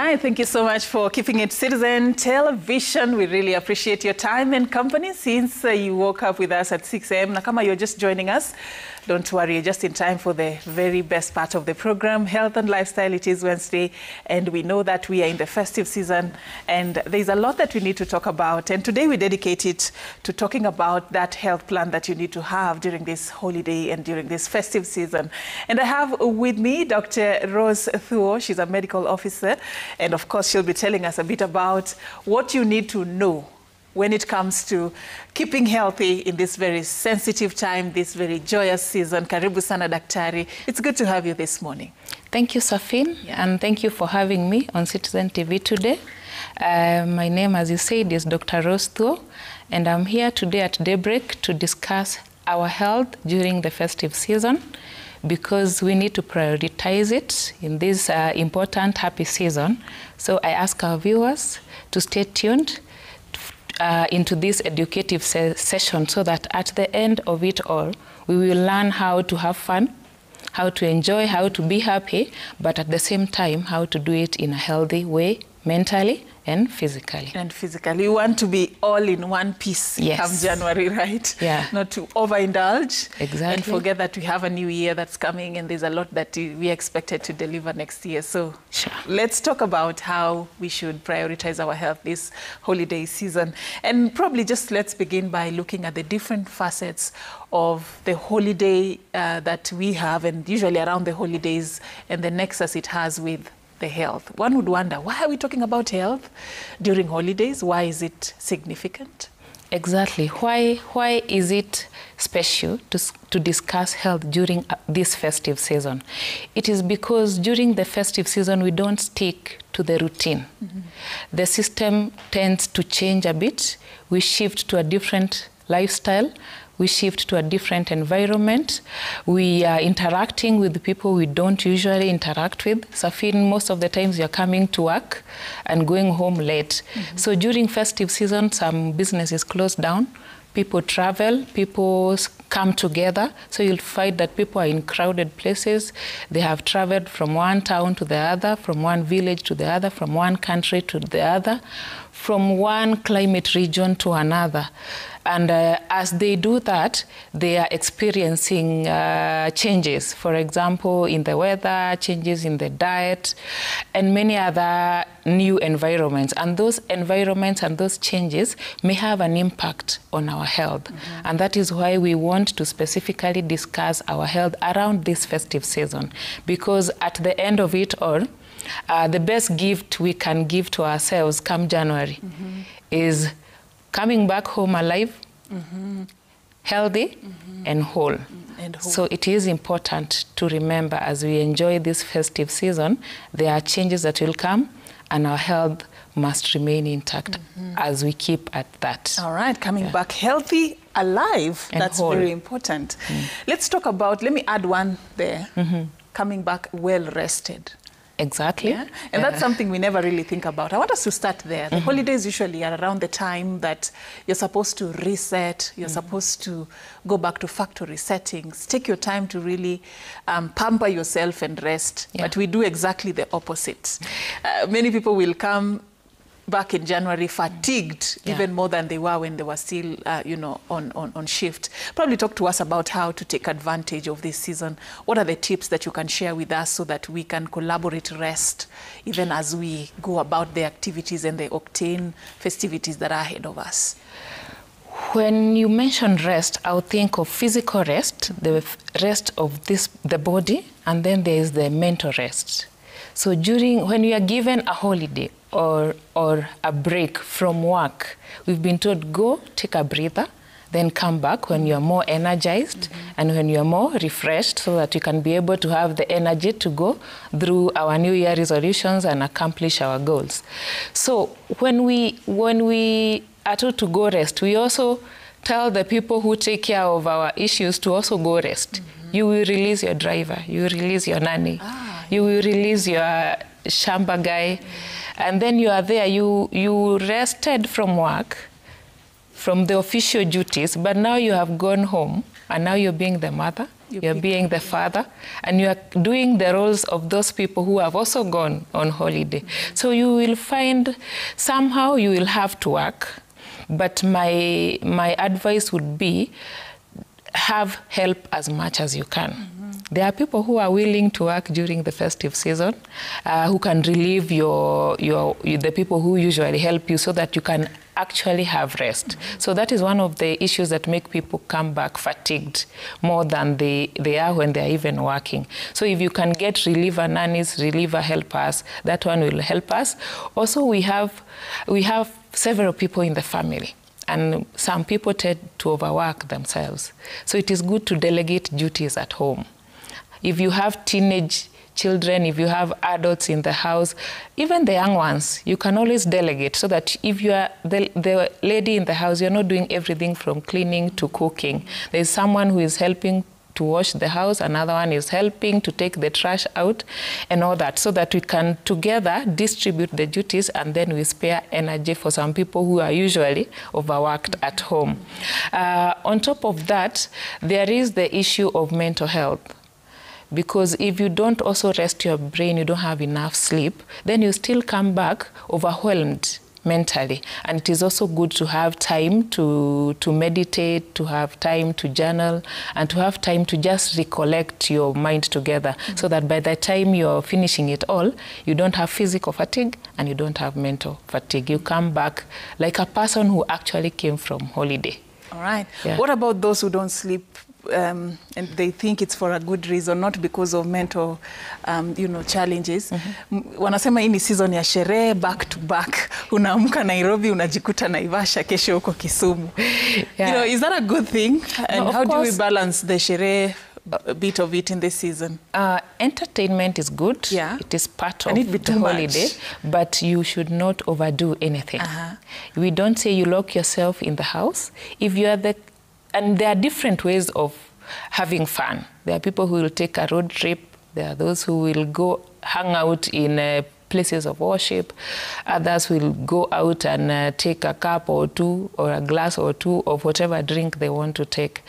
right, thank you so much for keeping it Citizen Television. We really appreciate your time and company since you woke up with us at 6 a.m. Nakama, you're just joining us. Don't worry, you're just in time for the very best part of the program, Health and Lifestyle. It is Wednesday, and we know that we are in the festive season, and there's a lot that we need to talk about. And today we dedicate it to talking about that health plan that you need to have during this holiday and during this festive season. And I have with me Dr. Rose Thuo. She's a medical officer, and of course she'll be telling us a bit about what you need to know when it comes to keeping healthy in this very sensitive time, this very joyous season. Karibu sana Daktari. It's good to have you this morning. Thank you, Safin, and thank you for having me on Citizen TV today. My name, as you said, is Dr. Rose Thuo, and I'm here today at Daybreak to discuss our health during the festive season, because we need to prioritize it in this important happy season. So I ask our viewers to stay tuned into this educative session, so that at the end of it all, we will learn how to have fun, how to enjoy, how to be happy, but at the same time, how to do it in a healthy way, mentally and physically. And physically. You want to be all in one piece come January, right? Yeah. Not to overindulge. Exactly. And forget that we have a new year that's coming, and there's a lot that we expected to deliver next year. So let's talk about how we should prioritize our health this holiday season. And probably just let's begin by looking at the different facets of the holiday that we have, and usually around the holidays, and the nexus it has with the health. One would wonder, why are we talking about health during holidays? Why is it significant? Exactly. Why is it special to discuss health during this festive season? It is because during the festive season, we don't stick to the routine. The system tends to change a bit. We shift to a different lifestyle. We shift to a different environment. We are interacting with people we don't usually interact with. Safin, most of the times you're coming to work and going home late. So during festive season, some businesses close down. People travel, people come together. So you'll find that people are in crowded places. They have traveled from one town to the other, from one village to the other, from one country to the other, from one climate region to another. And as they do that, they are experiencing changes. For example, in the weather, changes in the diet, and many other new environments. And those environments and those changes may have an impact on our health. And that is why we want to specifically discuss our health around this festive season. Because at the end of it all, the best gift we can give to ourselves come January is coming back home alive, healthy, and whole. So it is important to remember, as we enjoy this festive season, there are changes that will come, and our health must remain intact as we keep at that. All right, coming back healthy, alive, and that's whole. Very important. Let's talk about, let me add one there, coming back well-rested. Exactly. Yeah? And that's something we never really think about. I want us to start there. The holidays usually are around the time that you're supposed to reset, you're supposed to go back to factory settings, take your time to really pamper yourself and rest. But we do exactly the opposite. Many people will come back in January fatigued, even more than they were when they were still, on shift. Probably talk to us about how to take advantage of this season. What are the tips that you can share with us so that we can collaborate rest, even as we go about the activities and the octane festivities that are ahead of us? When you mention rest, I'll think of physical rest, the rest of the body, and then there is the mental rest. So when you are given a holiday or a break from work, we've been told, go take a breather, then come back when you're more energized and when you're more refreshed, so that you can be able to have the energy to go through our New Year resolutions and accomplish our goals. So when we are told to go rest, we also tell the people who take care of our issues to also go rest. You will release your driver, you will release your nanny, you will release your shamba guy, and then you are there, you rested from work, from the official duties, but now you have gone home and now you're being the mother, you're being the father, and you are doing the roles of those people who have also gone on holiday. So you will find somehow you will have to work, but my advice would be have help as much as you can. There are people who are willing to work during the festive season, who can relieve the people who usually help you so that you can actually have rest. So that is one of the issues that make people come back fatigued more than they are when they are even working. So if you can get reliever nannies, reliever helpers, that one will help us. Also, we have several people in the family, and some people tend to overwork themselves. So it is good to delegate duties at home. If you have teenage children, if you have adults in the house, even the young ones, you can always delegate so that if you are the lady in the house, you're not doing everything from cleaning to cooking. There's someone who is helping to wash the house, another one is helping to take the trash out and all that, so that we can together distribute the duties, and then we spare energy for some people who are usually overworked at home. On top of that, there is the issue of mental health. Because if you don't also rest your brain, you don't have enough sleep, then you still come back overwhelmed mentally. And it is also good to have time to meditate, to have time to journal, and to have time to just recollect your mind together, so that by the time you're finishing it all, you don't have physical fatigue and you don't have mental fatigue. You come back like a person who actually came from holiday. All right. Yeah. What about those who don't sleep and they think it's for a good reason, not because of mental challenges? Wanasema hii ni season ya sherehe, back to back. Unaamka Nairobi, unajikuta Naivasha, kesho huko Kisumu. Yeah. Is that a good thing? And No, how do course, we balance the sherehe bit of it in this season? Entertainment is good. Yeah. It is part And of it be the too holiday, much. but you should not overdo anything. We don't say you lock yourself in the house. If you are and there are different ways of having fun. There are people who will take a road trip. There are those who will go hang out in places of worship. Others will go out and take a cup or two or a glass or two of whatever drink they want to take.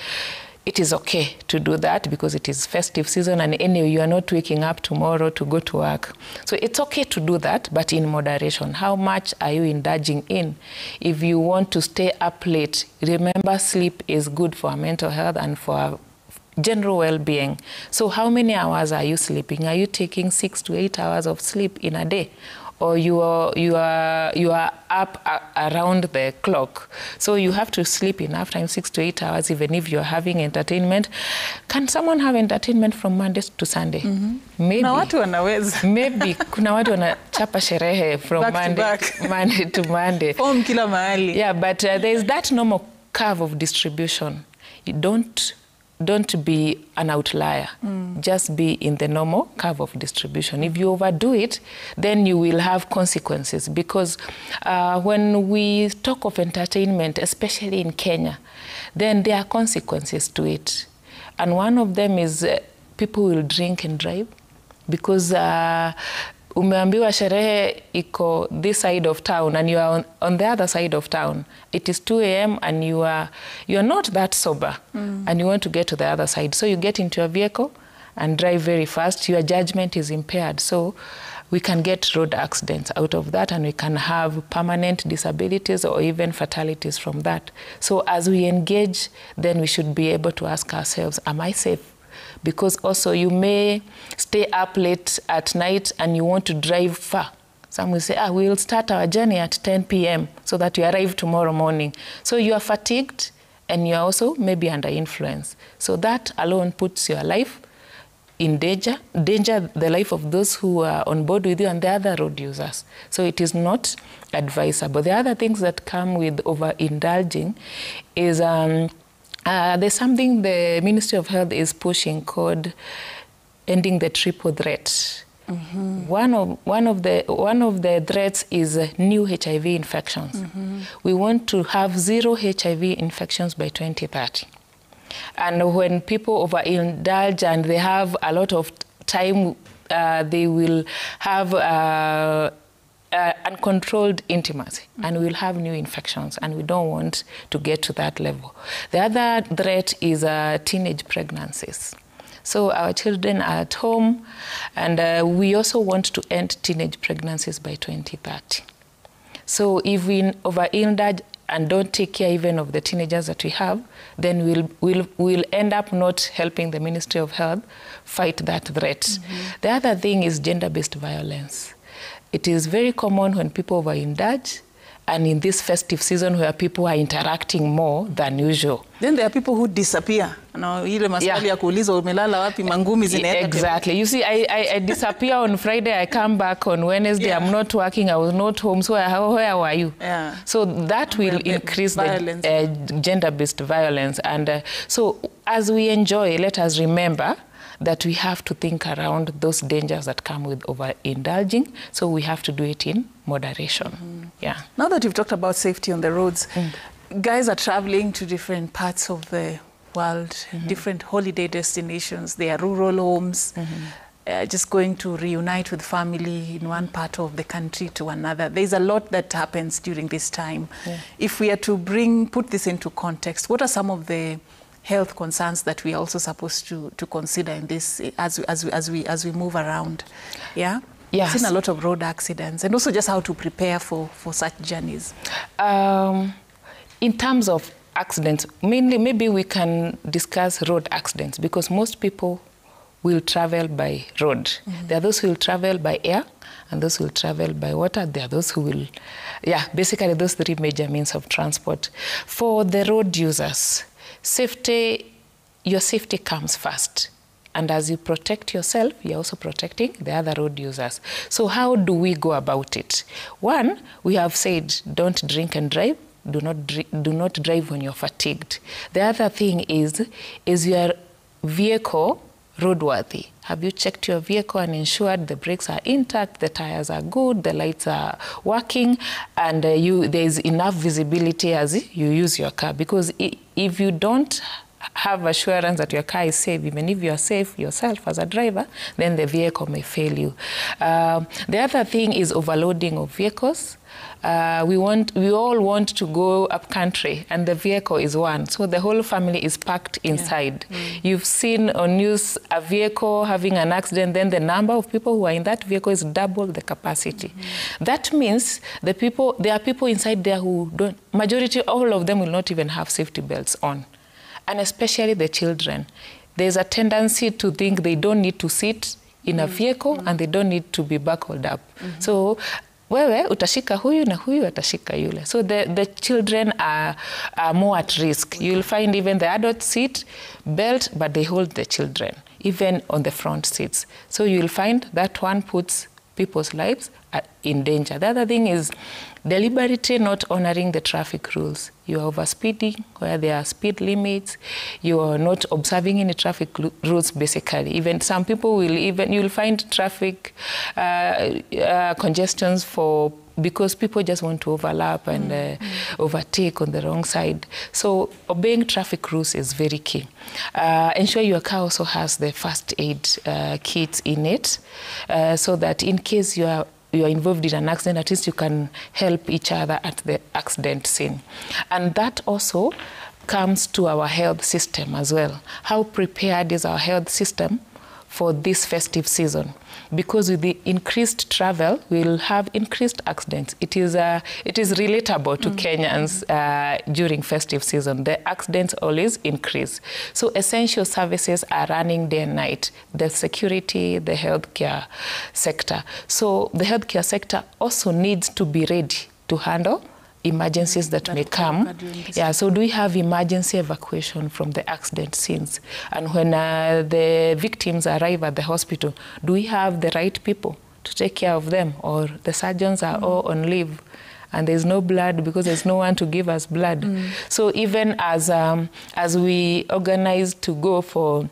It is okay to do that because it is festive season, and anyway, you are not waking up tomorrow to go to work. So it's okay to do that, but in moderation. How much are you indulging in? If you want to stay up late, remember sleep is good for our mental health and for our general well-being. So how many hours are you sleeping? Are you taking 6 to 8 hours of sleep in a day? Or you are up around the clock. So you have to sleep enough time, 6 to 8 hours, even if you're having entertainment. Can someone have entertainment from Monday to Sunday? Maybe. Na watu wanaweza. Maybe. Kuna watu wanachapa sherehe from Monday to Monday. Form kila mahali. Yeah, but there is that normal curve of distribution. You don't be an outlier. Just be in the normal curve of distribution. If you overdo it, then you will have consequences, because when we talk of entertainment, especially in Kenya, then there are consequences to it. And one of them is people will drink and drive, because umeambiwa sherehe iko this side of town and you are on the other side of town. It is 2 a.m. and you are not that sober, and you want to get to the other side. So you get into a vehicle and drive very fast. Your judgment is impaired. So we can get road accidents out of that, and we can have permanent disabilities or even fatalities from that. So as we engage, then we should be able to ask ourselves, am I safe? Because also you may stay up late at night and you want to drive far. Some will say, we'll start our journey at 10 p.m. so that we arrive tomorrow morning. So you are fatigued and you are also maybe under influence. So that alone puts your life in danger, the life of those who are on board with you and the other road users. So it is not advisable. The other things that come with overindulging is there's something the Ministry of Health is pushing called ending the triple threat. One of the threats is new HIV infections. We want to have 0 HIV infections by 2030. And when people overindulge and they have a lot of time, they will have uncontrolled intimacy, and we'll have new infections, and we don't want to get to that level. The other threat is teenage pregnancies. So our children are at home, and we also want to end teenage pregnancies by 2030. So if we overindulge and don't take care even of the teenagers that we have, then we'll end up not helping the Ministry of Health fight that threat. Mm-hmm. The other thing is gender-based violence. It is very common when people overindulge, and in this festive season where people are interacting more than usual. Then there are people who disappear. Exactly. You see, I disappear on Friday, I come back on Wednesday, I'm not working, I was not home, so where were you? Yeah. So that will increase the gender-based violence. And so as we enjoy, let us remember that we have to think around those dangers that come with overindulging. So we have to do it in moderation. Mm-hmm. Yeah. Now that you've talked about safety on the roads, guys are traveling to different parts of the world, different holiday destinations. They are rural homes, just going to reunite with family in one part of the country to another. There's a lot that happens during this time. Yeah. If we are to put this into context, what are some of the health concerns that we are also supposed to consider in this as we move around? Yeah. Yes. I've seen a lot of road accidents, and also just how to prepare for such journeys. In terms of accidents, mainly maybe we can discuss road accidents, because most people will travel by road. There are those who will travel by air, and those who will travel by water. There are those who will, basically those three major means of transport. For the road users, your safety comes first. And as you protect yourself, you're also protecting the other road users. So how do we go about it? One, we have said, don't drink and drive. Do not drive when you're fatigued. The other thing is your vehicle roadworthy? Have you checked your vehicle and ensured the brakes are intact, the tires are good, the lights are working, and there's enough visibility as you use your car? Because if you don't have assurance that your car is safe, even if you are safe yourself as a driver, then the vehicle may fail you. The other thing is overloading of vehicles. We all want to go up country, and the vehicle is one, so the whole family is packed inside. You've seen on news a vehicle having an accident, then the number of people who are in that vehicle is double the capacity. That means there are people inside there who all of them will not even have safety belts on, and especially the children. There's a tendency to think they don't need to sit in a vehicle and they don't need to be buckled up. So wewe utashika huyu na huyu atashika yule. So the children are more at risk. You'll find even the adult seat belt, but they hold the children, even on the front seats. So you'll find that one puts people's lives in danger. The other thing is deliberately not honoring the traffic rules. You are overspeeding where there are speed limits. You are not observing any traffic rules, basically. Even some people you'll find traffic congestions because people just want to overlap and overtake on the wrong side. So obeying traffic rules is very key. Ensure your car also has the first aid kits in it, so that in case you are involved in an accident, at least you can help each other at the accident scene. And that also comes to our health system as well. How prepared is our health system for this festive season? Because with the increased travel, we'll have increased accidents. It is relatable to Kenyans during festive season. The accidents always increase. So essential services are running day and night. The security, the healthcare sector. So the healthcare sector also needs to be ready to handle emergencies that may come. So do we have emergency evacuation from the accident scenes? And when the victims arrive at the hospital, do we have the right people to take care of them? Or the surgeons are all on leave and there's no blood because there's no one to give us blood. So even as we organize to go for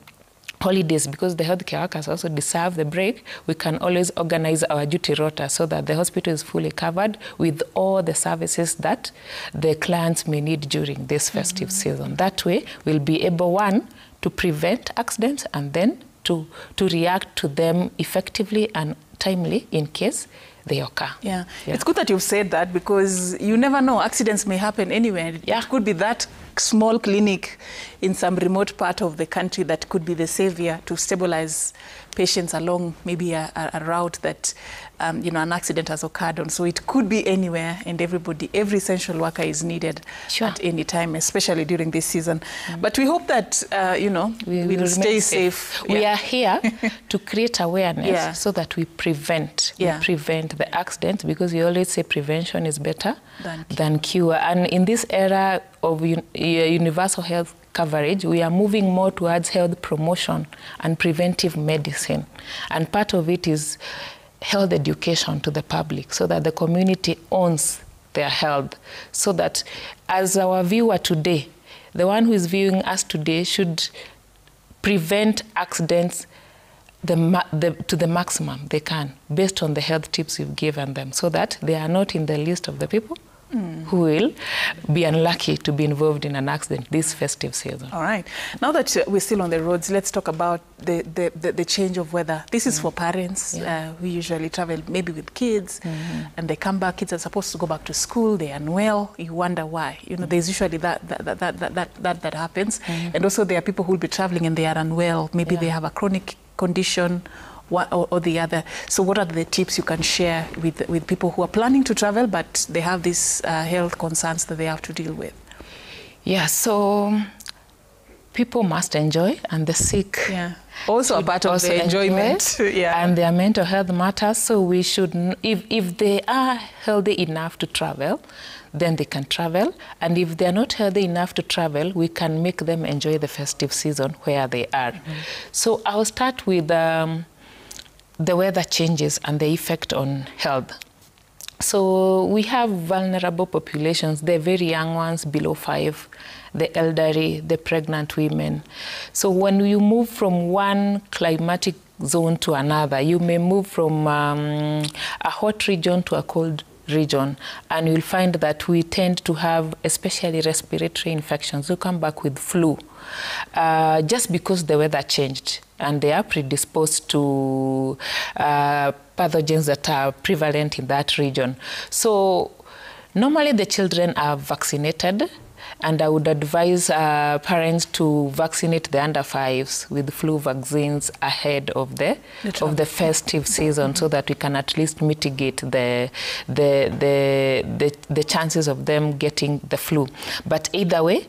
holidays, because the healthcare workers also deserve the break, we can always organize our duty rota so that the hospital is fully covered with all the services that the clients may need during this festive season. That way, we'll be able, one, to prevent accidents, and then to react to them effectively and timely in case they occur. Yeah. It's good that you've said that, because you never know, accidents may happen anywhere. It could be that small clinic in some remote part of the country that could be the savior to stabilize patients along maybe a route that you know, an accident has occurred on. So it could be anywhere, and every essential worker is needed at any time, especially during this season. But we hope that you know, we'll stay safe. We are here to create awareness so that we prevent the accident, because we always say prevention is better than cure. And in this era of universal health coverage, we are moving more towards health promotion and preventive medicine. And part of it is health education to the public, so that the community owns their health. So that as our viewer today, the one who is viewing us today should prevent accidents to the maximum they can, based on the health tips we've given them, so that they are not in the list of the people who will be unlucky to be involved in an accident this festive season. All right. Now that we're still on the roads, let's talk about the change of weather. This is for parents who usually travel maybe with kids, and they come back. Kids are supposed to go back to school. They're unwell. You wonder why. You know, there's usually that happens. And also there are people who will be traveling and they are unwell. Maybe they have a chronic condition, one or the other. So what are the tips you can share with people who are planning to travel, but they have these health concerns that they have to deal with? Yeah, so people must enjoy, and the sick also a part of the enjoyment. And their mental health matters. So we should, if they are healthy enough to travel, then they can travel. And if they're not healthy enough to travel, we can make them enjoy the festive season where they are. So I'll start with the weather changes and the effect on health. So we have vulnerable populations, the very young ones below 5, the elderly, the pregnant women. So when you move from one climatic zone to another, you may move from a hot region to a cold region, and you'll find that we tend to have especially respiratory infections. You come back with flu just because the weather changed, and they are predisposed to pathogens that are prevalent in that region. So normally the children are vaccinated, and I would advise parents to vaccinate the under 5s with flu vaccines ahead of the festive season, so that we can at least mitigate the chances of them getting the flu. But either way,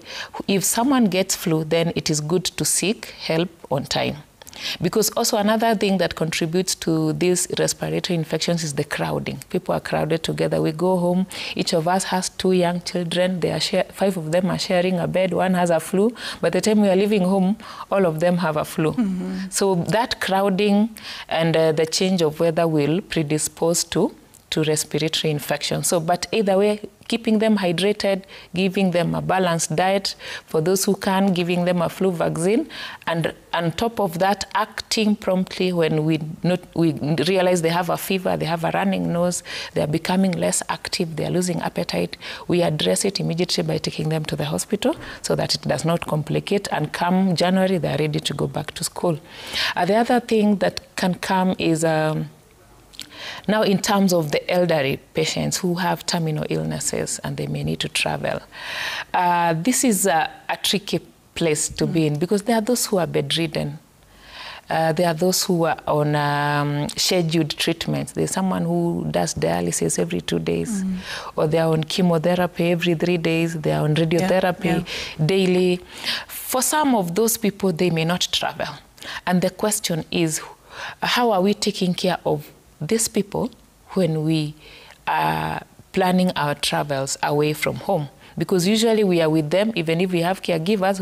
if someone gets flu, then it is good to seek help on time. Because also another thing that contributes to these respiratory infections is the crowding. People are crowded together. We go home, each of us has 2 young children. 5 of them are sharing a bed. One has a flu. By the time we are leaving home, all of them have a flu. So that crowding and the change of weather will predispose to respiratory infection. So, but either way, keeping them hydrated, giving them a balanced diet, for those who can, giving them a flu vaccine, and on top of that, acting promptly when we realize they have a fever, they have a running nose, they are becoming less active, they are losing appetite. We address it immediately by taking them to the hospital so that it does not complicate, and come January, they are ready to go back to school. The other thing that can come is now, in terms of the elderly patients who have terminal illnesses and they may need to travel, this is a tricky place to be in, because there are those who are bedridden. There are those who are on scheduled treatments. There's someone who does dialysis every 2 days, or they are on chemotherapy every 3 days. They are on radiotherapy daily. For some of those people, they may not travel. And the question is, how are we taking care of these people when we are planning our travels away from home? Because usually we are with them, even if we have caregivers,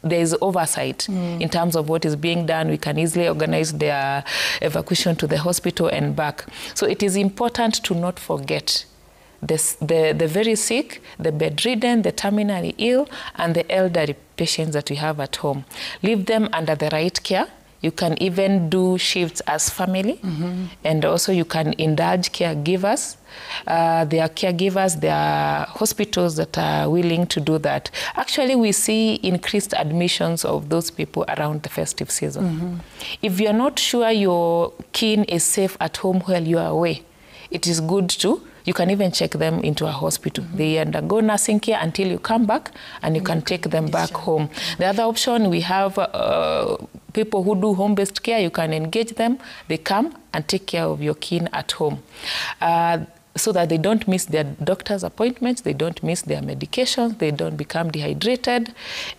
there is oversight in terms of what is being done. We can easily organize their evacuation to the hospital and back. So it is important to not forget the very sick, the bedridden, the terminally ill, and the elderly patients that we have at home. Leave them under the right care. You can even do shifts as family, and also you can indulge caregivers. There are caregivers, there are hospitals that are willing to do that. Actually, we see increased admissions of those people around the festive season. If you're not sure your kin is safe at home while you are away, it is good to, you can even check them into a hospital. They undergo nursing care until you come back, and you can take them back home. The other option, we have people who do home-based care. You can engage them. They come and take care of your kin at home. So that they don't miss their doctor's appointments, they don't miss their medications, they don't become dehydrated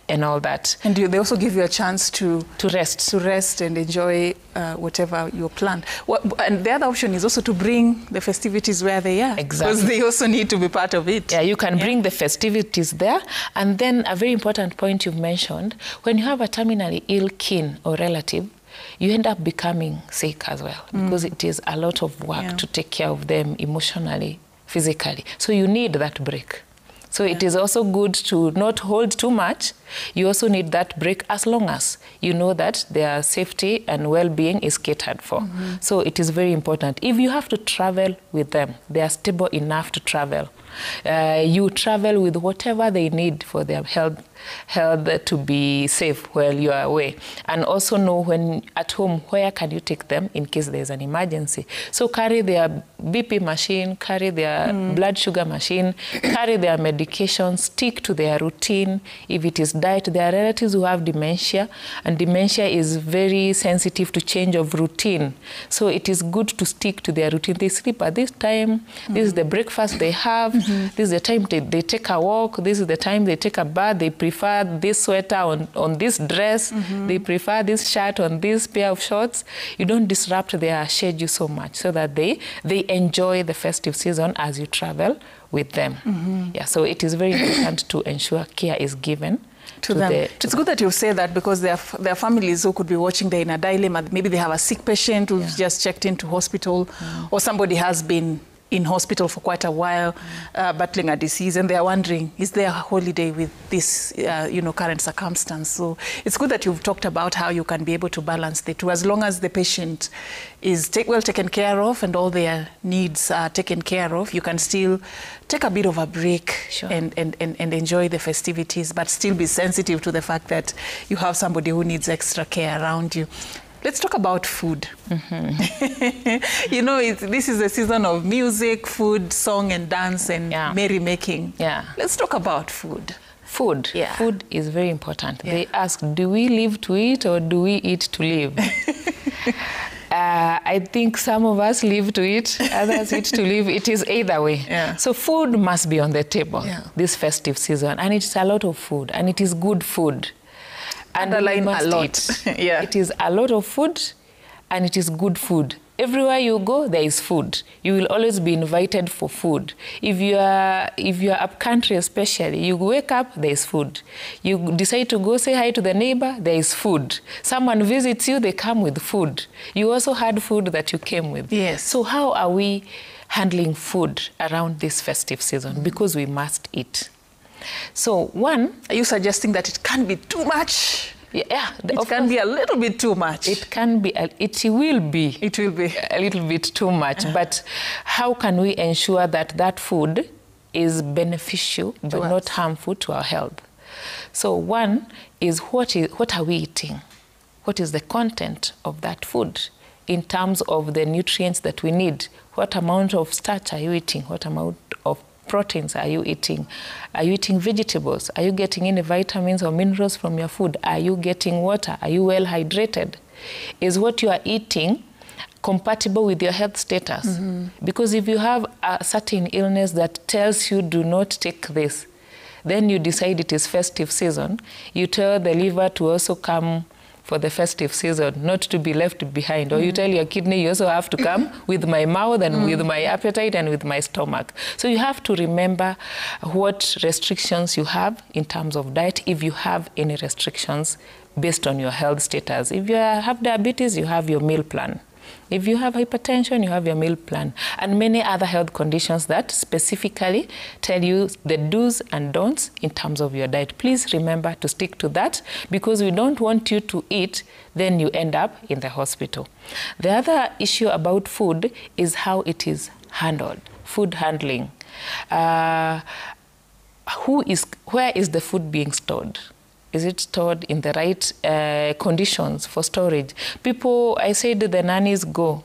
and all that. And they also give you a chance to rest. To rest and enjoy whatever you planned. And the other option is also to bring the festivities where they are. Exactly. Because they also need to be part of it. Yeah, you can bring the festivities there. And then a very important point you've mentioned, when you have a terminally ill kin or relative, you end up becoming sick as well, because it is a lot of work to take care of them emotionally, physically. So you need that break. So it is also good to not hold too much. You also need that break as long as you know that their safety and well-being is catered for. So it is very important. If you have to travel with them, they are stable enough to travel. You travel with whatever they need for their health to be safe while you are away. And also know when at home, where can you take them in case there's an emergency. So carry their BP machine, carry their blood sugar machine, carry their medication, stick to their routine. If it is diet, there are relatives who have dementia, and dementia is very sensitive to change of routine. So it is good to stick to their routine. They sleep at this time, this is the breakfast they have, this is the time they take a walk, this is the time they take a bath, they prefer this sweater on this dress, they prefer this shirt on this pair of shorts. You don't disrupt their schedule so much, so that they enjoy the festive season as you travel with them. Yeah, so it is very important to ensure care is given to them. It's good that you say that, because there are families who could be watching, they're in a dilemma. Maybe they have a sick patient who's just checked into hospital, or somebody has been in hospital for quite a while, battling a disease, and they are wondering, is there a holiday with this, current circumstance? So it's good that you've talked about how you can be able to balance the two, as long as the patient is well taken care of and all their needs are taken care of. You can still take a bit of a break and enjoy the festivities, but still be sensitive to the fact that you have somebody who needs extra care around you. Let's talk about food. This is a season of music, food, song and dance and merrymaking. Let's talk about food. Food. Food is very important. They ask, do we live to eat or do we eat to live? I think some of us live to eat, others eat to live. It is either way. So food must be on the table this festive season. And it's a lot of food, and it is good food. Underline a lot. It is a lot of food, and it is good food. Everywhere you go, there is food. You will always be invited for food. If you are up country especially, you wake up, there is food. You decide to go say hi to the neighbor, there is food. Someone visits you, they come with food. You also had food that you came with. So how are we handling food around this festive season? Because we must eat. So one, are you suggesting that it can be too much? It can be a little bit too much. It can be. It will be. It will be a little bit too much. But how can we ensure that that food is beneficial but not harmful to our health? So one is what are we eating? What is the content of that food in terms of the nutrients that we need? What amount of starch are you eating? What amount of proteins are you eating? Are you eating vegetables? Are you getting any vitamins or minerals from your food? Are you getting water? Are you well hydrated? Is what you are eating compatible with your health status? Because if you have a certain illness that tells you do not take this, then you decide it is festive season, you tell the liver to also come for the festive season, not to be left behind. Or you tell your kidney, you also have to come with my mouth and with my appetite and with my stomach. So you have to remember what restrictions you have in terms of diet, if you have any restrictions based on your health status. If you have diabetes, you have your meal plan. If you have hypertension, you have your meal plan, and many other health conditions that specifically tell you the do's and don'ts in terms of your diet. Please remember to stick to that, because we don't want you to eat, then you end up in the hospital. The other issue about food is how it is handled, food handling. Where is the food being stored? Is it stored in the right conditions for storage? People, I said the nannies go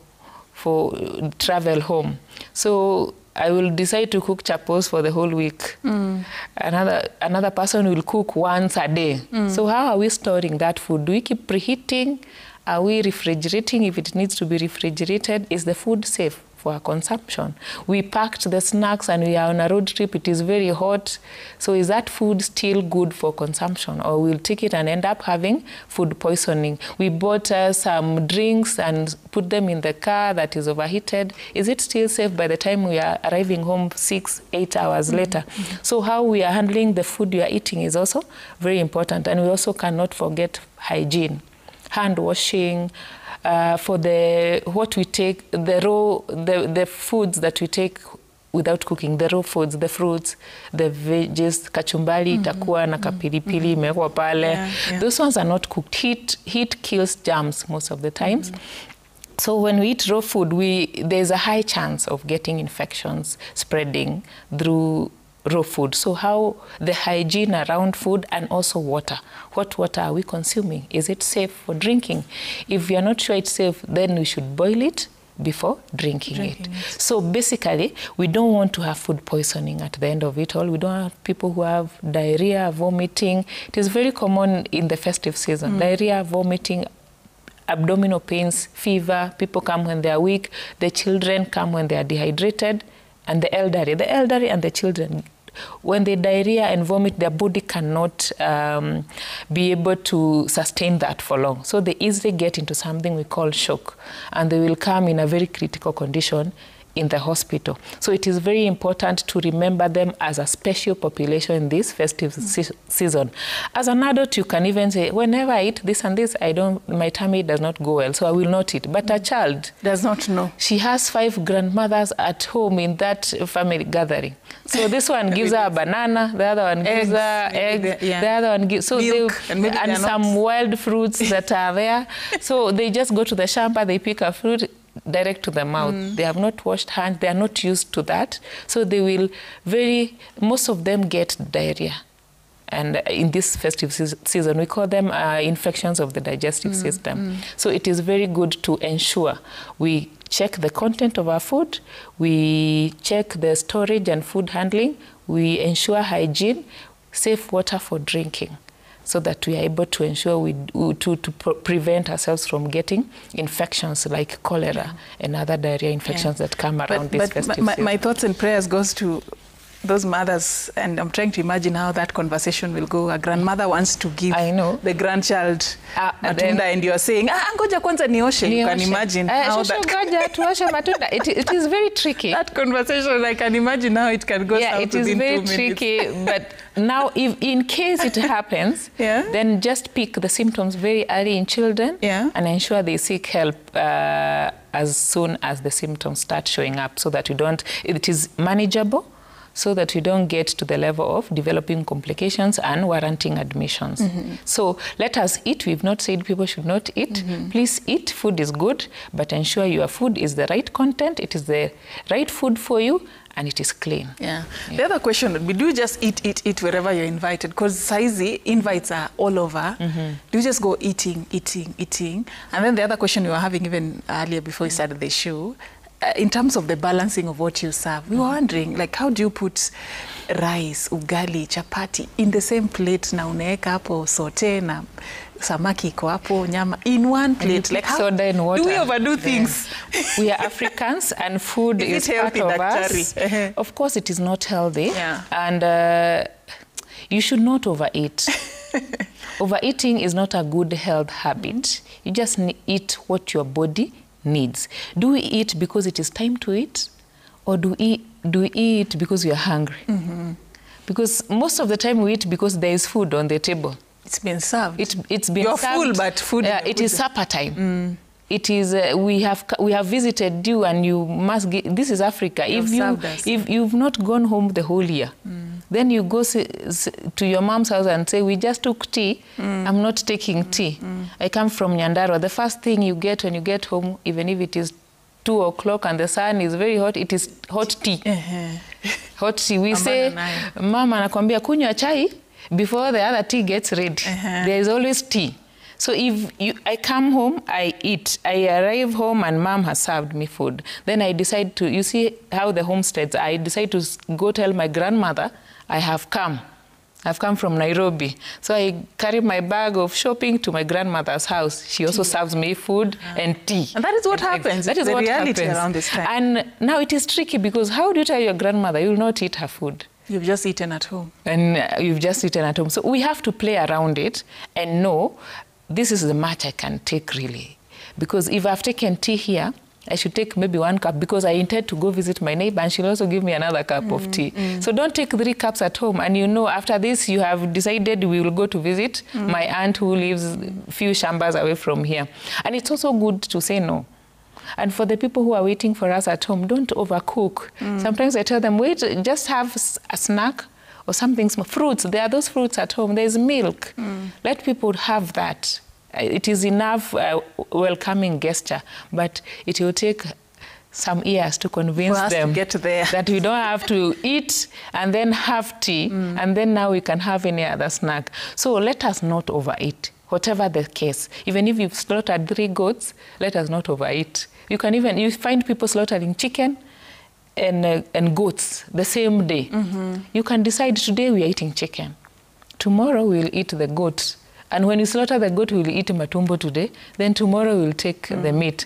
for travel home. So I will decide to cook chapos for the whole week. Another person will cook once a day. So how are we storing that food? Do we keep preheating? Are we refrigerating if it needs to be refrigerated? Is the food safe for our consumption? We packed the snacks and we are on a road trip. It is very hot. So is that food still good for consumption? Or we'll take it and end up having food poisoning? We bought some drinks and put them in the car that is overheated. Is it still safe by the time we are arriving home 6-8 hours later? So how we are handling the food we are eating is also very important. And we also cannot forget hygiene. Hand washing, for what we take, the foods that we take without cooking, the raw foods, the fruits, the veggies, kachumbari, itakuwa na kapilipili imewekwa pale. Those ones are not cooked. Heat kills germs most of the times. So when we eat raw food, there's a high chance of getting infections spreading through raw food. So how the hygiene around food and also water. What water are we consuming? Is it safe for drinking? If we are not sure it's safe, then we should boil it before drinking it. So basically, we don't want to have food poisoning at the end of it all. We don't have people who have diarrhea, vomiting. It is very common in the festive season. Diarrhea, vomiting, abdominal pains, fever. People come when they are weak. The children come when they are dehydrated. And the elderly and the children, when they diarrhea and vomit, their body cannot be able to sustain that for long. So they easily get into something we call shock, and they will come in a very critical condition in the hospital. So it is very important to remember them as a special population in this festive season. As an adult, you can even say, whenever I eat this and this, my tummy does not go well, so I will not eat. But a child does not know. She has 5 grandmothers at home in that family gathering. So this one gives her a banana, the other one gives her eggs, the other one gives milk, and some wild fruits that are there. So they just go to the shamba, they pick a fruit, direct to the mouth. They have not washed hands. They are not used to that. So they will most of them get diarrhea. And in this festive season, we call them infections of the digestive system. So it is very good to ensure we check the content of our food, we check the storage and food handling, we ensure hygiene, safe water for drinking, so that we are able to ensure to prevent ourselves from getting infections like cholera and other diarrhea infections that come around this festive season. My thoughts and prayers goes to those mothers, and I'm trying to imagine how that conversation will go. A grandmother wants to give the grandchild matunda, and you're saying, ngoja kwanza nioshe. You can imagine how that... It is very tricky. That conversation, I can imagine how it can go south within 2 minutes. It is very tricky, but now if in case it happens, then just pick the symptoms very early in children and ensure they seek help as soon as the symptoms start showing up, so that it is manageable, so that we don't get to the level of developing complications and warranting admissions. So let us eat. We've not said people should not eat. Please eat. Food is good, but ensure your food is the right content, it is the right food for you, and it is clean. The other question would be, do you just eat wherever you're invited? Because saizi invites are all over. Do you just go eating? And then the other question we were having even earlier before we started the show, in terms of the balancing of what you serve, we were wondering, like, how do you put rice, ugali, chapati in the same plate, na unaeka hapo sote na samaki iko hapo, nyama in one plate? Like, how do we overdo things? We are Africans, and food is part of us. Of course, it is not healthy, and you should not overeat. Overeating is not a good health habit. You just eat what your body needs. Do we eat because it is time to eat, or do we eat because we are hungry? Because most of the time we eat because there is food on the table. It's been served. It's been You're served. full, but food. It is supper time. It is we have visited you, and you must give. This is Africa. If you've not gone home the whole year, then you go to your mom's house and say, we just took tea. I'm not taking tea. I come from Nyandarua. The first thing you get when you get home, even if it is 2 o'clock and the sun is very hot, it is hot tea. Hot tea. We say, Mama anakwambia kunywa chai before the other tea gets ready. There is always tea. So if I come home, I eat. I arrive home and mom has served me food. Then I decide to, you see how the homesteads, I decide to go tell my grandmother, I have come. I've come from Nairobi. So I carry my bag of shopping to my grandmother's house. She also serves me food and tea. And that is what happens. That is the what reality happens. Around this time. And now it is tricky because how do you tell your grandmother you will not eat her food? You've just eaten at home. And you've just eaten at home. So we have to play around it and know this is the much I can take really. Because if I've taken tea here, I should take maybe 1 cup because I intend to go visit my neighbor and she'll also give me another cup of tea. So don't take 3 cups at home. And you know, after this, you have decided we will go to visit my aunt who lives a few shambas away from here. And it's also good to say no. And for the people who are waiting for us at home, don't overcook. Sometimes I tell them, wait, just have a snack or something small. Fruits, there are those fruits at home. There's milk. Let people have that. It is enough welcoming gesture, but it will take some years to convince them to get there. that we don't have to eat and then have tea, and then now we can have any other snack. So let us not overeat, whatever the case. Even if you've slaughtered 3 goats, let us not overeat. You can even, you find people slaughtering chicken and goats the same day. You can decide today we are eating chicken. Tomorrow we'll eat the goat. And when you slaughter the goat, we'll eat matumbo today. Then tomorrow we'll take the meat.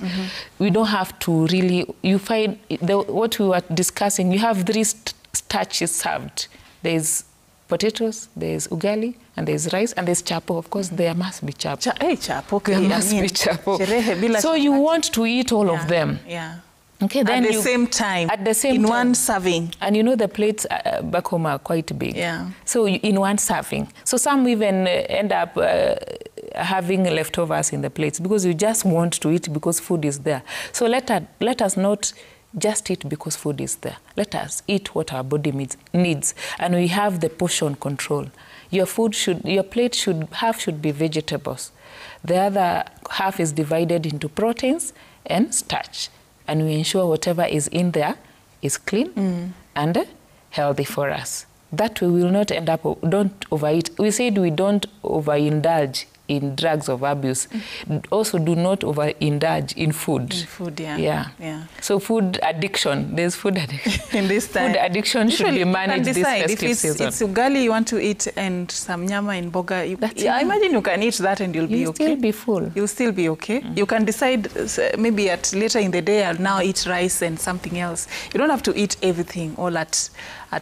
We don't have to really, you find, what we were discussing, you have 3 starches served. There's potatoes, there's ugali, and there's rice, and there's chapo. Of course, there must be chapo. Chapo, okay. There must be chapo. So you want to eat all of them. Yeah. Okay, then at the same time, at the same in time, one serving. And you know the plates back home are quite big. Yeah. So in one serving. So some even end up having leftovers in the plates because you just want to eat because food is there. So let us not just eat because food is there. Let us eat what our body needs. And we have the portion control. Your plate should be vegetables. The other half is divided into proteins and starch. And we ensure whatever is in there is clean and healthy for us. That way we will not end up, don't overeat. We said we don't overindulge in drugs of abuse. Also do not overindulge in food. In food, yeah. So food addiction, there's food addiction. In this time. Food addiction should be managed this festive season. If it's ugali you want to eat and some nyama in boga, I imagine you can eat that and you'll be okay. You'll still be full. You'll still be okay. You can decide maybe later in the day I'll now eat rice and something else. You don't have to eat everything all at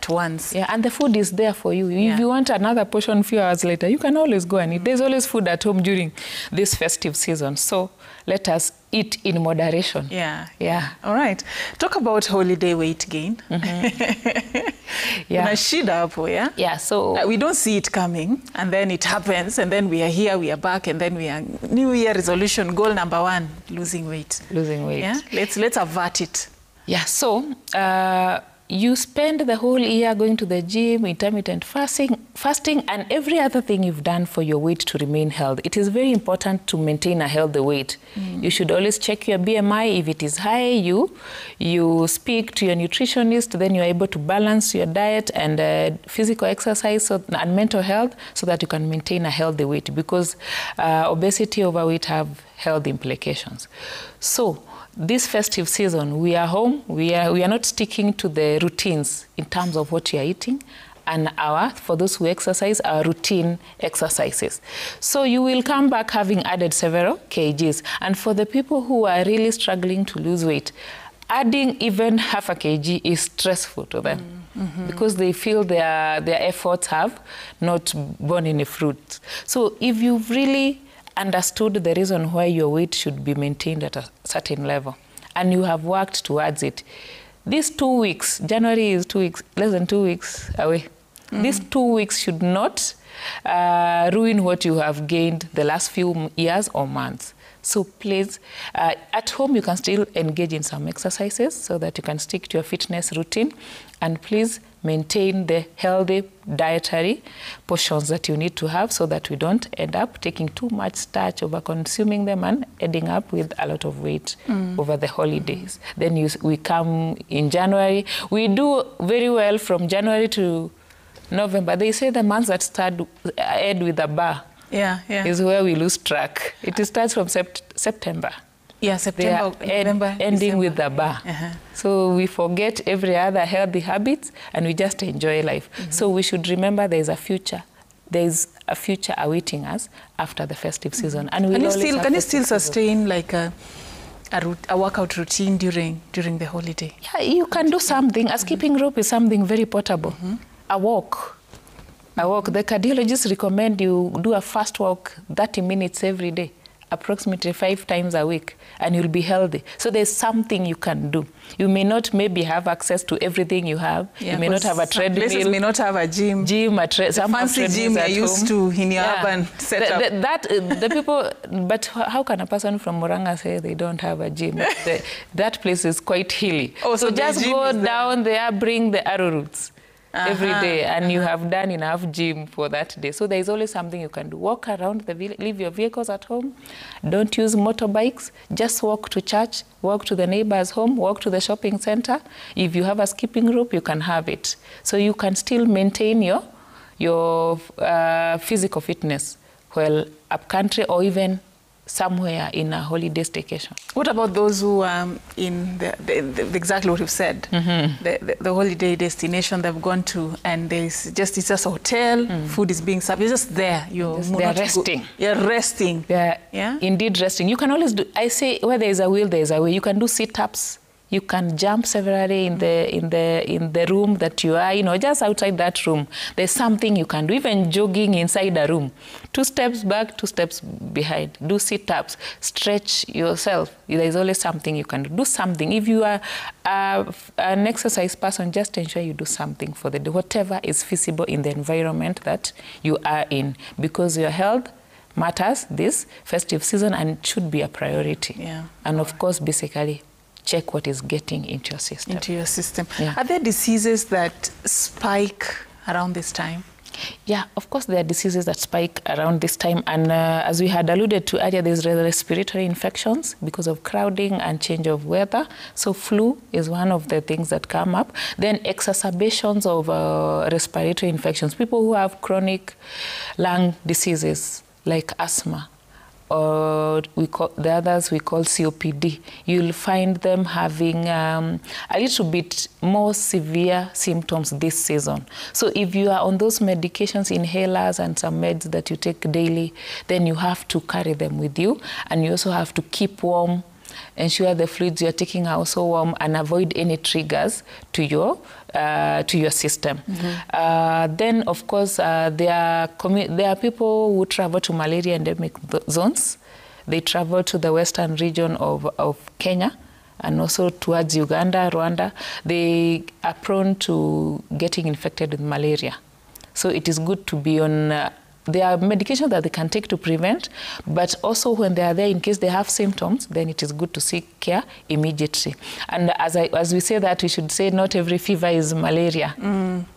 once. Yeah, and the food is there for you. If you want another portion a few hours later, you can always go and eat. There's always food at home during this festive season. So let us eat in moderation. Yeah. All right. Talk about holiday weight gain. Yeah. Yeah, so we don't see it coming, and then it happens, and then we are here, we are back, and then we are New Year resolution, goal number 1, losing weight. Losing weight. Yeah. Let's avert it. Yeah. So you spend the whole year going to the gym, intermittent fasting, and every other thing you've done for your weight to remain healthy. It is very important to maintain a healthy weight. You should always check your BMI. If it is high, you speak to your nutritionist, then you're able to balance your diet and physical exercise and mental health so that you can maintain a healthy weight, because obesity, overweight have health implications. So this festive season, we are home. We are not sticking to the routines in terms of what you are eating, and for those who exercise, our routine exercises. So you will come back having added several kgs. And for the people who are really struggling to lose weight, adding even half a kg is stressful to them because they feel their efforts have not borne any fruit. So if you've really understood the reason why your weight should be maintained at a certain level, and you have worked towards it, these 2 weeks, January is 2 weeks, less than 2 weeks away. These 2 weeks should not ruin what you have gained the last few years or months. So please, at home you can still engage in some exercises so that you can stick to your fitness routine, and please maintain the healthy dietary portions that you need to have so that we don't end up taking too much starch, over consuming them, and ending up with a lot of weight over the holidays. Then we come in January. We do very well from January to November. They say the months that end with a bar is where we lose track. It starts from September. Yeah, September, November, ending December. with the bar. So we forget every other healthy habits and we just enjoy life. So we should remember there is a future. There is a future awaiting us after the festive season. And can you still sustain like a workout routine during the holiday? Yeah, you can do something. A skipping rope is something very portable. A walk. The cardiologists recommend you do a fast walk 30 minutes every day, approximately 5 times a week, and you'll be healthy. So there's something you can do. You may not maybe have access to everything you have. You may not have a treadmill. Places may not have a gym. Some fancy gym you're used to in your urban setup. The people, but how can a person from Murang'a say they don't have a gym? That place is quite hilly. Oh, so just go down there, bring the arrow roots. Every day, and you have done enough gym for that day. So there is always something you can do. Walk around the village, leave your vehicles at home. Don't use motorbikes. Just walk to church, walk to the neighbor's home, walk to the shopping center. If you have a skipping rope, you can have it. So you can still maintain your physical fitness while up country or even somewhere in a holiday staycation. What about those who are in exactly what you've said, the holiday destination they've gone to, and it's just a hotel, food is being served, you're just there. They're resting. You're resting. They're indeed resting. You can always do, I say, where there is a will, there is a way. You can do sit-ups. You can jump severally in the room that you are, just outside that room. There's something you can do, even jogging inside a room. 2 steps back, 2 steps behind. Do sit-ups, stretch yourself. There's always something you can do. Do something. If you are an exercise person, just ensure you do something for the day, whatever is feasible in the environment that you are in, because your health matters this festive season and should be a priority. Yeah. And of course, basically, check what is getting into your system. Yeah. Are there diseases that spike around this time? Yeah, of course there are diseases that spike around this time. And as we had alluded to earlier, there's respiratory infections because of crowding and change of weather. So flu is one of the things that come up. Then exacerbations of respiratory infections. People who have chronic lung diseases like asthma, or the others we call COPD, you'll find them having a little bit more severe symptoms this season. So if you are on those medications, inhalers and some meds that you take daily, then you have to carry them with you, and you also have to keep warm, ensure the fluids you're taking are also warm, and avoid any triggers to your system. Then, of course, there are people who travel to malaria endemic zones. They travel to the western region of Kenya and also towards Uganda, Rwanda. They are prone to getting infected with malaria. So it is good to be on there are medications that they can take to prevent, but also when they are there, in case they have symptoms, then it is good to seek care immediately. And as we say that, we should say not every fever is malaria,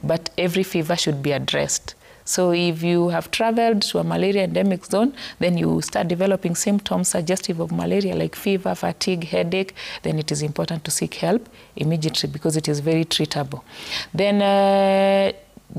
but every fever should be addressed. So if you have traveled to a malaria endemic zone, then you start developing symptoms suggestive of malaria like fever, fatigue, headache, then it is important to seek help immediately because it is very treatable. Then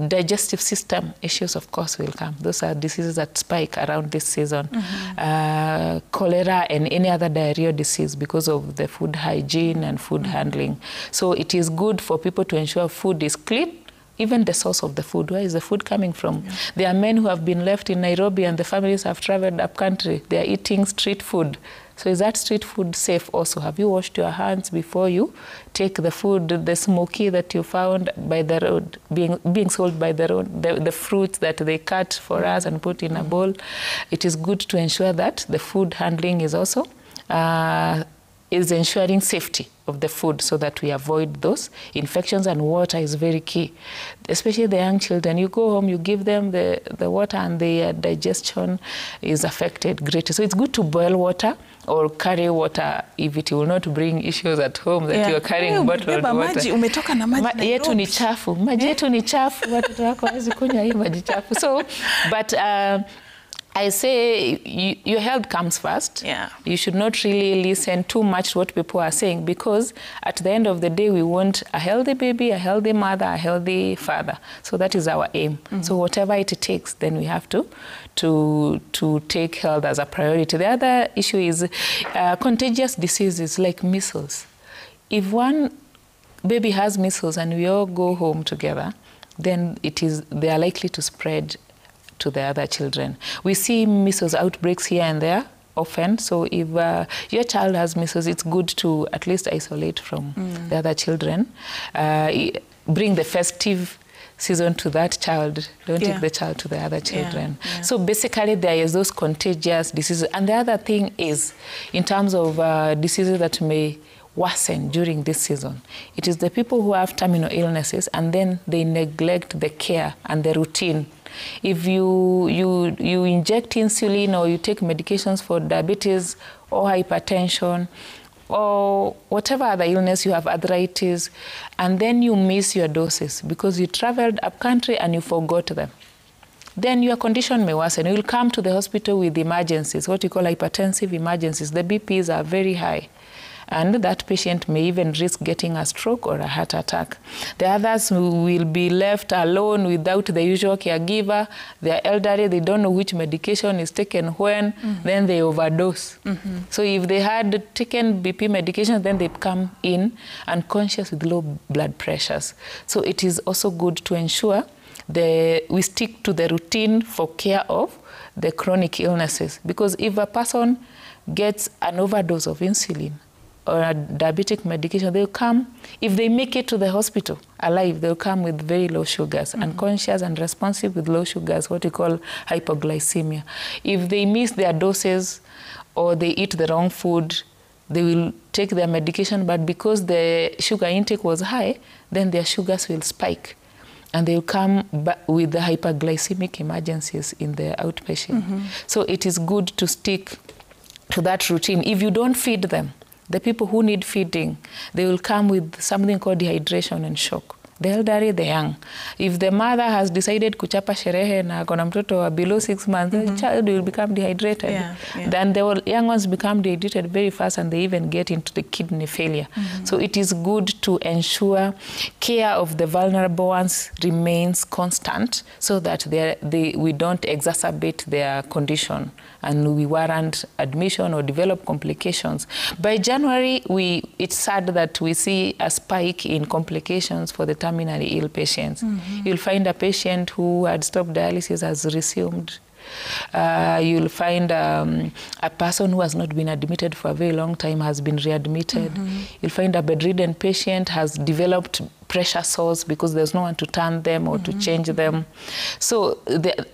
digestive system issues, of course, will come. Those are diseases that spike around this season. Cholera and any other diarrhea disease because of the food hygiene and food handling. So it is good for people to ensure food is clean, even the source of the food. Where is the food coming from? There are men who have been left in Nairobi and the families have traveled up country. They are eating street food. So is that street food safe also? Have you washed your hands before you take the food, the smoky that you found by the road, being sold by the road, the fruits that they cut for us and put in a bowl? It is good to ensure that the food handling is also is ensuring safety of the food so that we avoid those infections, and water is very key. Especially the young children, you go home, you give them the water and their digestion is affected greatly. So it's good to boil water or carry water if it will not bring issues at home that you're carrying bottled water. Umetoka na maji yetu ni chafu. Maji yetu ni chafu. Watoto wako hawezi kunywa hii maji chafu. So, but I say your health comes first. Yeah. You should not really listen too much to what people are saying, because at the end of the day, we want a healthy baby, a healthy mother, a healthy father. So that is our aim. So whatever it takes, then we have to take health as a priority. The other issue is contagious diseases like measles. If one baby has measles and we all go home together, then they are likely to spread to the other children. We see measles outbreaks here and there often, so if your child has measles, it's good to at least isolate from the other children. Bring the festive season to that child, don't take the child to the other children. So basically there is those contagious diseases. And the other thing is, in terms of diseases that may worsen during this season, it is the people who have terminal illnesses and then they neglect the care and the routine. If you inject insulin or you take medications for diabetes or hypertension or whatever other illness you have, arthritis, and then you miss your doses because you traveled up country and you forgot them, then your condition may worsen. You will come to the hospital with emergencies, what you call hypertensive emergencies. The BPs are very high, and that patient may even risk getting a stroke or a heart attack. The others will be left alone without the usual caregiver. They are elderly, they don't know which medication is taken when, then they overdose. So if they had taken BP medication, then they come in unconscious with low blood pressures. So it is also good to ensure we stick to the routine for care of the chronic illnesses. Because if a person gets an overdose of insulin or a diabetic medication, they'll come, if they make it to the hospital alive, they'll come with very low sugars, unconscious and responsive with low sugars, what we call hypoglycemia. If they miss their doses or they eat the wrong food, they will take their medication, but because the sugar intake was high, then their sugars will spike. And they'll come back with the hyperglycemic emergencies in the outpatient. So it is good to stick to that routine. If you don't feed them, the people who need feeding, they will come with something called dehydration and shock. The elderly, the young. If the mother has decided kuchapa sherehe na kona mtoto wa below 6 months, the child will become dehydrated. Then the young ones become dehydrated very fast and they even get into the kidney failure. So it is good to ensure care of the vulnerable ones remains constant so that we don't exacerbate their condition and we warrant admission or develop complications. By January, it's sad that we see a spike in complications for the terminally ill patients. You'll find a patient who had stopped dialysis has resumed. You'll find a person who has not been admitted for a very long time has been readmitted. You'll find a bedridden patient has developed pressure sores because there's no one to turn them or to change them. So the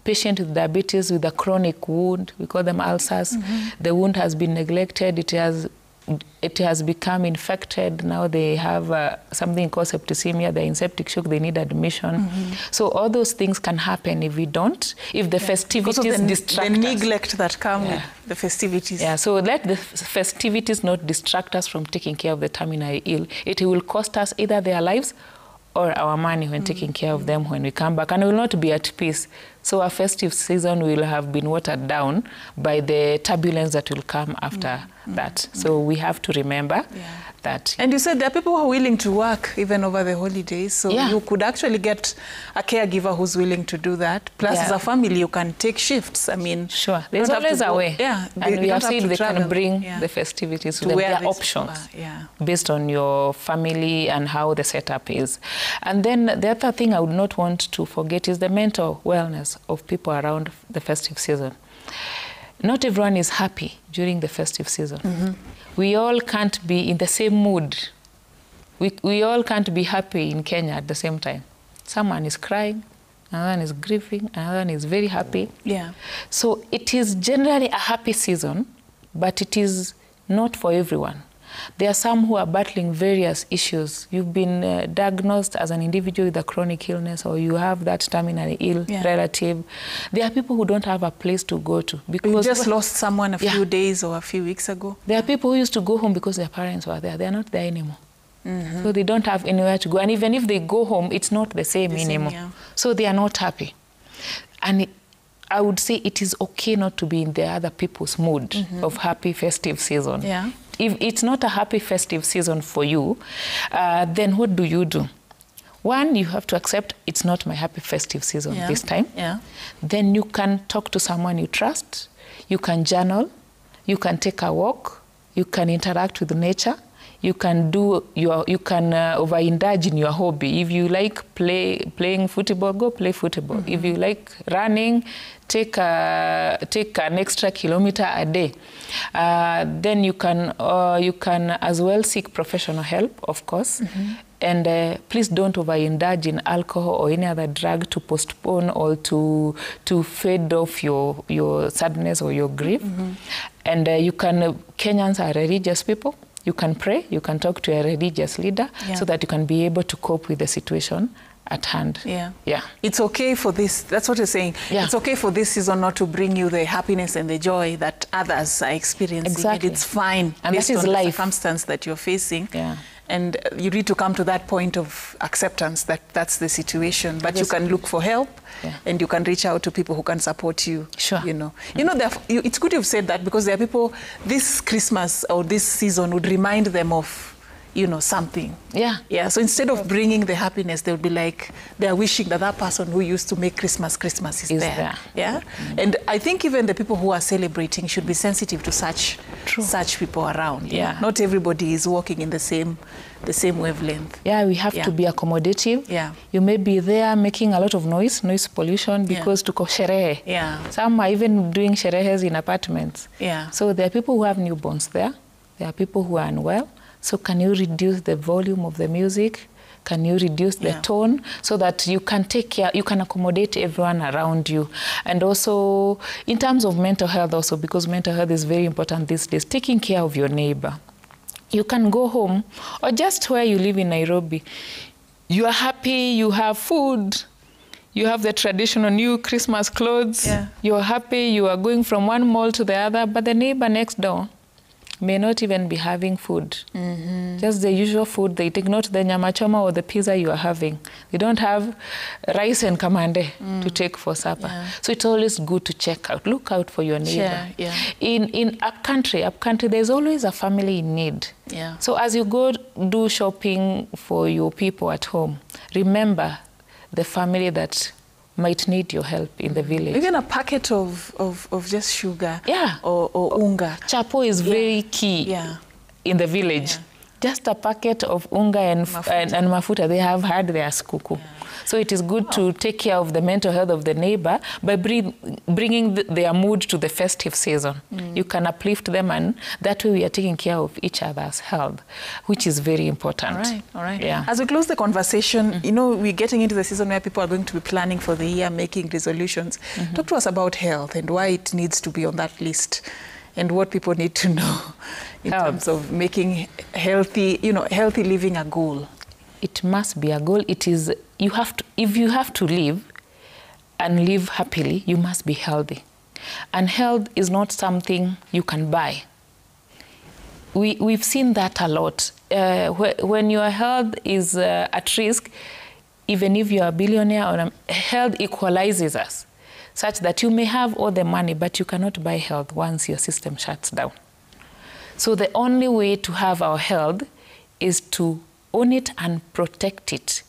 patient with diabetes with a chronic wound, we call them ulcers, the wound has been neglected, it has become infected. Now they have something called septicemia, they're in septic shock, they need admission. So all those things can happen if we don't, if the festivities distract us. The neglect that come with the festivities. So let the festivities not distract us from taking care of the terminally ill. It will cost us either their lives or our money when taking care of them when we come back, and we will not be at peace. So our festive season will have been watered down by the turbulence that will come after that. So we have to remember that. And you said there are people who are willing to work even over the holidays. So you could actually get a caregiver who's willing to do that. Plus, as a family, you can take shifts. I mean, there's always a way. And we have said they can bring the festivities to them. There are options based on your family and how the setup is. And then the other thing I would not want to forget is the mental wellness of people around the festive season. Not everyone is happy during the festive season. We all can't be in the same mood. We all can't be happy in Kenya at the same time. Someone is crying, another one is grieving, another one is very happy. So it is generally a happy season, but it is not for everyone. There are some who are battling various issues. You've been diagnosed as an individual with a chronic illness, or you have that terminally ill relative. There are people who don't have a place to go to. Because you just lost someone a few days or a few weeks ago. There are people who used to go home because their parents were there. They're not there anymore. So they don't have anywhere to go. And even if they go home, it's not the same anymore. So they are not happy. And I would say it is okay not to be in the other people's mood of happy festive season. Yeah. If it's not a happy festive season for you, then what do? One, you have to accept it's not my happy festive season this time. Yeah. Then you can talk to someone you trust. You can journal. You can take a walk. You can interact with nature. You can overindulge in your hobby. If you like playing football, go play football. If you like running, take an extra kilometer a day. Then you can as well seek professional help, of course. And please don't overindulge in alcohol or any other drug to postpone or to fade off your sadness or your grief. And Kenyans are religious people. You can pray, you can talk to a religious leader so that you can be able to cope with the situation at hand. Yeah. It's okay for this, that's what you're saying. Yeah. It's okay for this season not to bring you the happiness and the joy that others are experiencing. Exactly. And it's fine. And based that is on life. The circumstance that you're facing. Yeah. And you need to come to that point of acceptance that that's the situation. But you can look for help and you can reach out to people who can support you. Sure. It's good you've said that, because there are people, this Christmas or this season would remind them of, something. Yeah. So instead of bringing the happiness, they would be like, they're wishing that person who used to make Christmas is there. Yeah. And I think even the people who are celebrating should be sensitive to such people around. Yeah. Not everybody is walking in the same wavelength. Yeah, we have to be accommodative. Yeah. You may be there making a lot of noise pollution, because tuko sherehe. Yeah. Some are even doing sherehes in apartments. Yeah. So there are people who have newborns there. There are people who are unwell. So can you reduce the volume of the music? Can you reduce the tone so that you can take care, you can accommodate everyone around you? And also in terms of mental health also, because mental health is very important these days, taking care of your neighbor. You can go home or just where you live in Nairobi. You are happy, you have food, you have the traditional new Christmas clothes. Yeah. You are happy, you are going from one mall to the other, but the neighbor next door may not even be having food. Just the usual food they take, not the nyama choma or the pizza you are having. They don't have rice and kamande to take for supper. Yeah. So it's always good to check out, look out for your neighbor. Yeah. In upcountry, there's always a family in need. Yeah. So as you go do shopping for your people at home, remember the family that might need your help in the village. Even a packet of just sugar or unga. Chapo is very key in the village. Yeah. Just a packet of unga and mafuta, they have had their skuku. Yeah. So it is good to take care of the mental health of the neighbor by bringing their mood to the festive season. You can uplift them, and that way we are taking care of each other's health, which is very important. All right. Yeah. As we close the conversation, we're getting into the season where people are going to be planning for the year, making resolutions. Talk to us about health and why it needs to be on that list, and what people need to know in terms of making healthy living a goal. It must be a goal. It is, if you have to live and live happily, you must be healthy. And health is not something you can buy. We've seen that a lot. When your health is at risk, even if you're a billionaire, health equalizes us, such that you may have all the money, but you cannot buy health once your system shuts down. So the only way to have our health is to own it and protect it.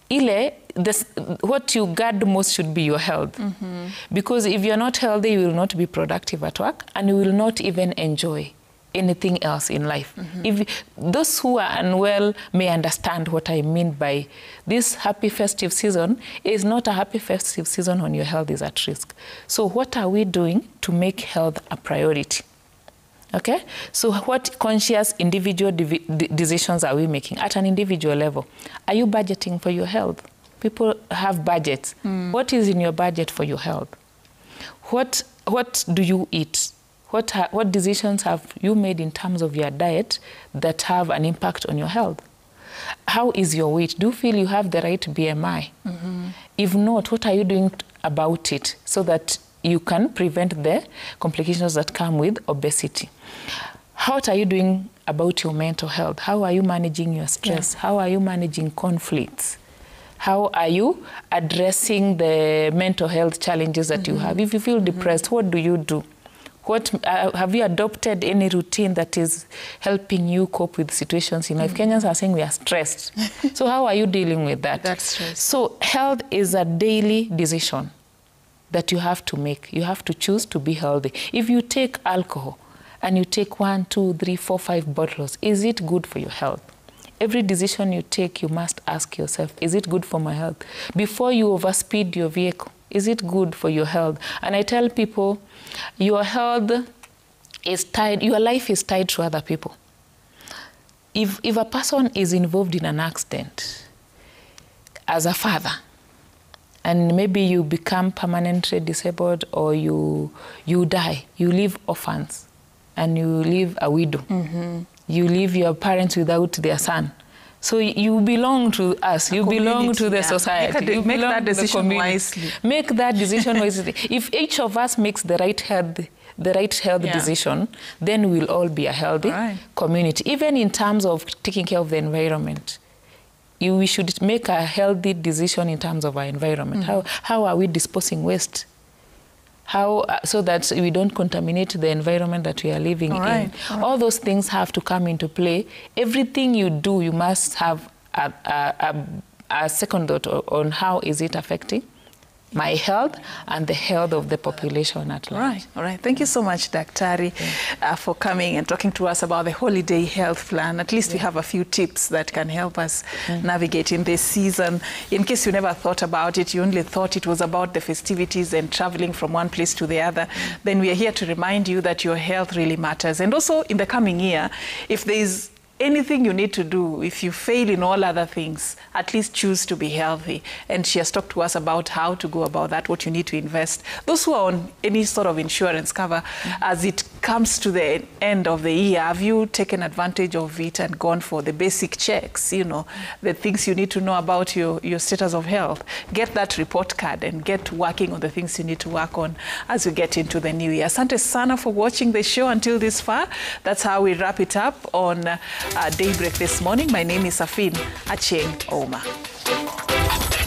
What you guard most should be your health. Because if you're not healthy, you will not be productive at work, and you will not even enjoy anything else in life. If those who are unwell may understand what I mean by this happy festive season is not a happy festive season when your health is at risk. So what are we doing to make health a priority? Okay, so what conscious individual decisions are we making at an individual level? Are you budgeting for your health? People have budgets. What is in your budget for your health? What do you eat? What decisions have you made in terms of your diet that have an impact on your health? How is your weight? Do you feel you have the right BMI? If not, what are you doing about it so that you can prevent the complications that come with obesity? What are you doing about your mental health? How are you managing your stress? How are you managing conflicts? How are you addressing the mental health challenges that you have? If you feel depressed, what do you do? What have you adopted any routine that is helping you cope with situations in life? Kenyans are saying we are stressed. So how are you dealing with that? That's stress. So health is a daily decision that you have to make. You have to choose to be healthy. If you take alcohol and you take 1, 2, 3, 4, 5 bottles, is it good for your health? Every decision you take, you must ask yourself, is it good for my health? Before you overspeed your vehicle, is it good for your health? And I tell people, your health is tied, your life is tied to other people. If a person is involved in an accident as a father, and maybe you become permanently disabled or you die, you leave orphans and you leave a widow. You leave your parents without their son. So you belong to us. You belong to the society. Make that decision wisely. Make that decision wisely. If each of us makes the right health decision, then we'll all be a healthy community. Even in terms of taking care of the environment, we should make a healthy decision in terms of our environment. How are we disposing waste? How so that we don't contaminate the environment that we are living in. All those things have to come into play. Everything you do, you must have a second thought on how is it affecting my health and the health of the population at large. All right. Thank you so much, Daktari, for coming and talking to us about the holiday health plan. At least we have a few tips that can help us navigate in this season. In case you never thought about it, you only thought it was about the festivities and traveling from one place to the other, then we are here to remind you that your health really matters. And also in the coming year, if there is anything you need to do, if you fail in all other things, at least choose to be healthy. And she has talked to us about how to go about that, what you need to invest. Those who are on any sort of insurance cover, as it comes to the end of the year, have you taken advantage of it and gone for the basic checks, you know, the things you need to know about your status of health? Get that report card and get working on the things you need to work on as we get into the new year. Asante sana for watching the show until this far. That's how we wrap it up on Daybreak this morning. My name is Safin Achieng Ouma.